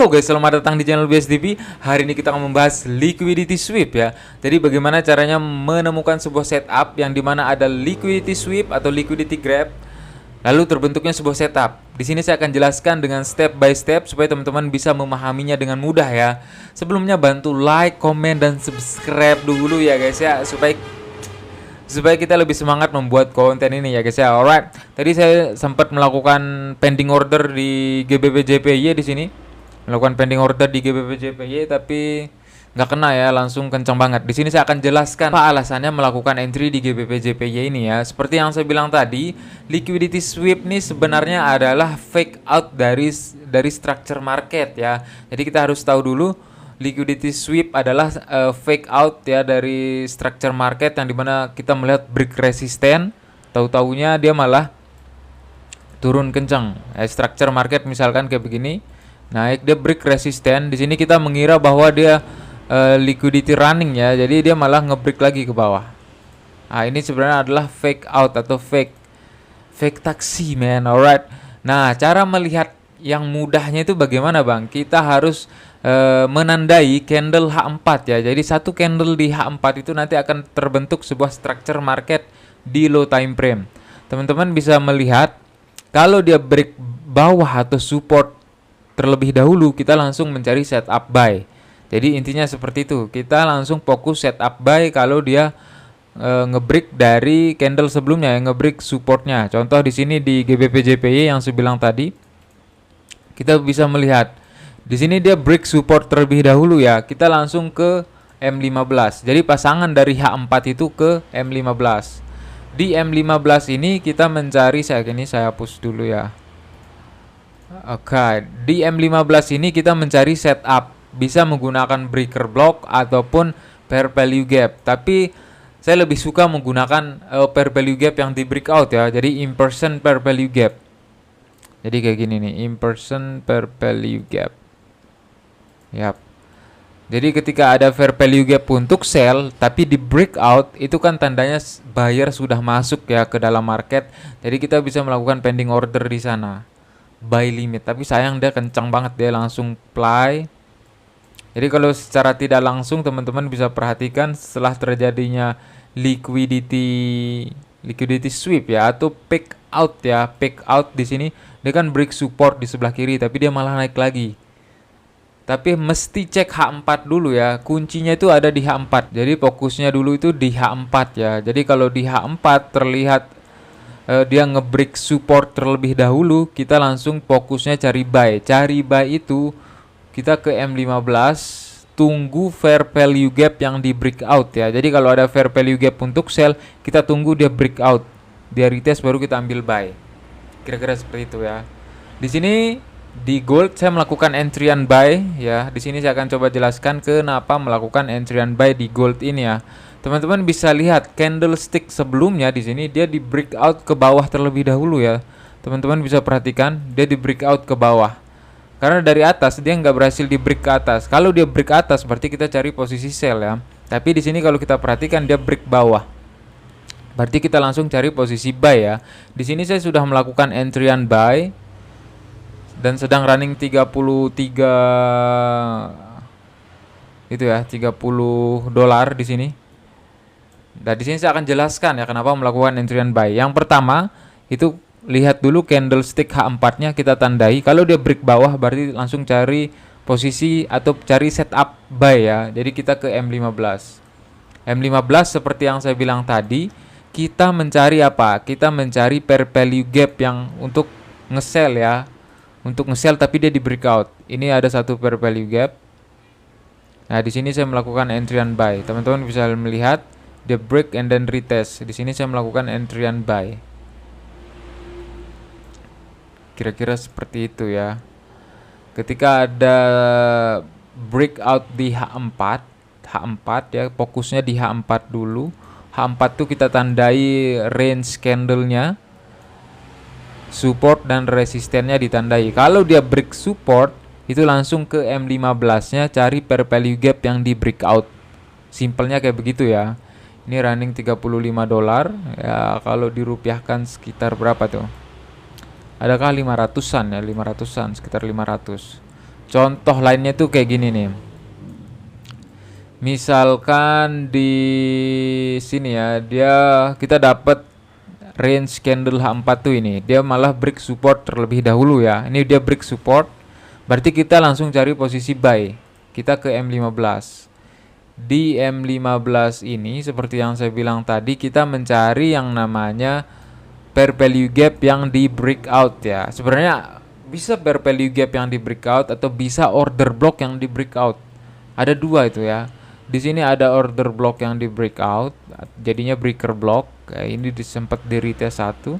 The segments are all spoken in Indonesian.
Halo guys, selamat datang di channel BSDP. Hari ini kita akan membahas liquidity sweep ya. Jadi bagaimana caranya menemukan sebuah setup yang dimana ada liquidity sweep atau liquidity grab, lalu terbentuknya sebuah setup. Di sini saya akan jelaskan dengan step by step supaya teman-teman bisa memahaminya dengan mudah ya. Sebelumnya bantu like, komen, dan subscribe dulu ya guys ya, supaya kita lebih semangat membuat konten ini ya guys ya. Alright, tadi saya sempat melakukan pending order di GBP/JPY di sini. Melakukan pending order di GBP/JPY tapi nggak kena ya, langsung kencang banget. Di sini saya akan jelaskan apa alasannya melakukan entry di GBP/JPY ini ya. Seperti yang saya bilang tadi, liquidity sweep ini sebenarnya adalah fake out dari structure market ya. Jadi kita harus tahu dulu liquidity sweep adalah fake out ya dari structure market, yang dimana kita melihat break resisten, tahu-taunya dia malah turun kencang. Structure market misalkan kayak begini, naik dia break resisten. Di sini kita mengira bahwa dia liquidity running ya, jadi dia malah ngebreak lagi ke bawah. Nah, ini sebenarnya adalah fake out atau fake taxi man. Alright. Nah, cara melihat yang mudahnya itu bagaimana bang? Kita harus menandai candle H4 ya. Jadi satu candle di H4 itu nanti akan terbentuk sebuah structure market di low time frame. Teman-teman bisa melihat kalau dia break bawah atau support terlebih dahulu, kita langsung mencari setup buy. Jadi intinya seperti itu. Kita langsung fokus setup buy kalau dia ngebreak dari candle sebelumnya, yang ngebreak supportnya. Contoh di sini di GBP/JPY yang saya bilang tadi, kita bisa melihat di sini dia break support terlebih dahulu ya. Kita langsung ke M15. Jadi pasangan dari H4 itu ke M15. Di M15 ini kita mencari, saya hapus dulu ya. Oke, di M15 ini kita mencari setup, bisa menggunakan breaker block ataupun fair value gap. Tapi saya lebih suka menggunakan fair value gap yang di breakout ya. Jadi inversion fair value gap. Jadi kayak gini nih, inversion fair value gap. Yap. Jadi ketika ada fair value gap untuk sell tapi di breakout, itu kan tandanya buyer sudah masuk ya ke dalam market. Jadi kita bisa melakukan pending order di sana. Buy limit, tapi sayang dia kencang banget, dia langsung play. Jadi kalau secara tidak langsung teman-teman bisa perhatikan setelah terjadinya liquidity sweep ya, atau peak out ya. Peak out di sini dia kan break support di sebelah kiri tapi dia malah naik lagi. Tapi mesti cek H4 dulu ya. Kuncinya itu ada di H4. Jadi fokusnya dulu itu di H4 ya. Jadi kalau di H4 terlihat dia ngebreak support terlebih dahulu, kita langsung fokusnya cari buy. Cari buy itu kita ke M15, tunggu fair value gap yang di breakout ya. Jadi kalau ada fair value gap untuk sell, kita tunggu dia breakout, dia retest baru kita ambil buy. Kira-kira seperti itu ya. Di sini di gold saya melakukan entryan buy ya. Di sini saya akan coba jelaskan kenapa melakukan entryan buy di gold ini ya. Teman-teman bisa lihat candlestick sebelumnya di sini dia di breakout ke bawah terlebih dahulu ya. Teman-teman bisa perhatikan dia di breakout ke bawah. Karena dari atas dia nggak berhasil di break ke atas. Kalau dia break atas berarti kita cari posisi sell ya. Tapi di sini kalau kita perhatikan dia break bawah. Berarti kita langsung cari posisi buy ya. Di sini saya sudah melakukan entryan buy dan sedang running 33 itu ya, $30 di sini. Nah, di sini saya akan jelaskan ya kenapa melakukan entryan buy. Yang pertama, itu lihat dulu candlestick H4-nya kita tandai. Kalau dia break bawah berarti langsung cari posisi atau cari setup buy ya. Jadi kita ke M15. M15 seperti yang saya bilang tadi, kita mencari apa? Kita mencari fair value gap yang untuk nge-sell ya. Untuk nge-sell tapi dia di breakout. Ini ada satu fair value gap. Nah, di sini saya melakukan entryan buy. Teman-teman bisa melihat dia break and then retest. Di sini saya melakukan entryan buy. Kira-kira seperti itu ya. Ketika ada breakout di H4 ya, fokusnya di H4 dulu. H4 tuh kita tandai range candlenya, support dan resistennya ditandai. Kalau dia break support, itu langsung ke M15-nya cari fair value gap yang di breakout. Simpelnya kayak begitu ya. Ini running $35 ya, kalau dirupiahkan sekitar berapa tuh? Adakah 500-an ya, 500-an, sekitar 500. Contoh lainnya tuh kayak gini nih. Misalkan di sini ya, kita dapat range candle H4 tuh ini. Dia malah break support terlebih dahulu ya. Ini dia break support. Berarti kita langsung cari posisi buy. Kita ke M15. Di M15 ini seperti yang saya bilang tadi, kita mencari yang namanya pair value gap yang di breakout ya. Sebenarnya bisa pair value gap yang di breakout atau bisa order block yang di breakout. Ada dua itu ya. Di sini ada order block yang di breakout, jadinya breaker block. Ini sempat di retest satu.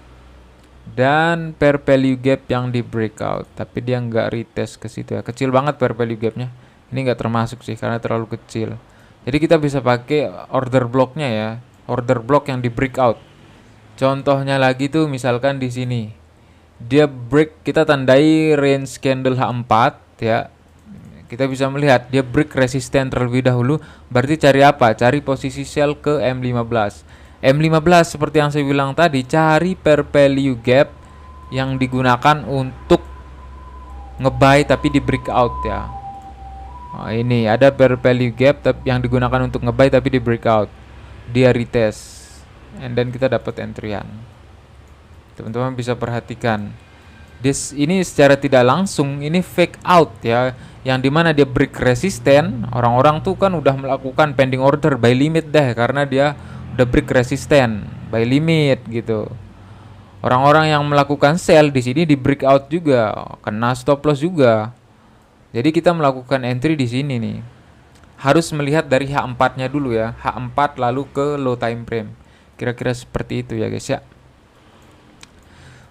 Dan pair value gap yang di breakout, tapi dia nggak retest ke situ ya. Kecil banget pair value gapnya. Ini nggak termasuk sih karena terlalu kecil. Jadi kita bisa pakai order blocknya ya. Order block yang di breakout. Contohnya lagi tuh misalkan di sini. Dia break, kita tandai range candle H4 ya. Kita bisa melihat dia break resisten terlebih dahulu. Berarti cari apa? Cari posisi sell ke M15. M15 seperti yang saya bilang tadi, cari pair value gap yang digunakan untuk ngebuy tapi di breakout ya. Nah, ini ada pair value gap yang digunakan untuk ngebuy tapi di breakout. Dia retest. And then kita dapat entryan. Teman-teman bisa perhatikan. Ini secara tidak langsung ini fake out ya, yang dimana dia break resisten. Orang-orang tuh kan udah melakukan pending order buy limit deh karena dia udah break resisten buy limit gitu. Orang-orang yang melakukan sell di sini di breakout juga, kena stop loss juga. Jadi kita melakukan entry di sini nih. Harus melihat dari H4-nya dulu ya. H4 lalu ke low time frame. Kira-kira seperti itu ya guys ya.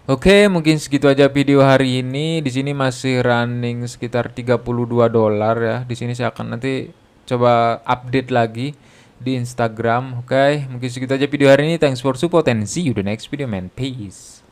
Oke, mungkin segitu aja video hari ini. Di sini masih running sekitar $32 ya. Di sini saya akan nanti coba update lagi di Instagram. Oke, mungkin segitu aja video hari ini. Thanks for support and see you the next video man. Peace.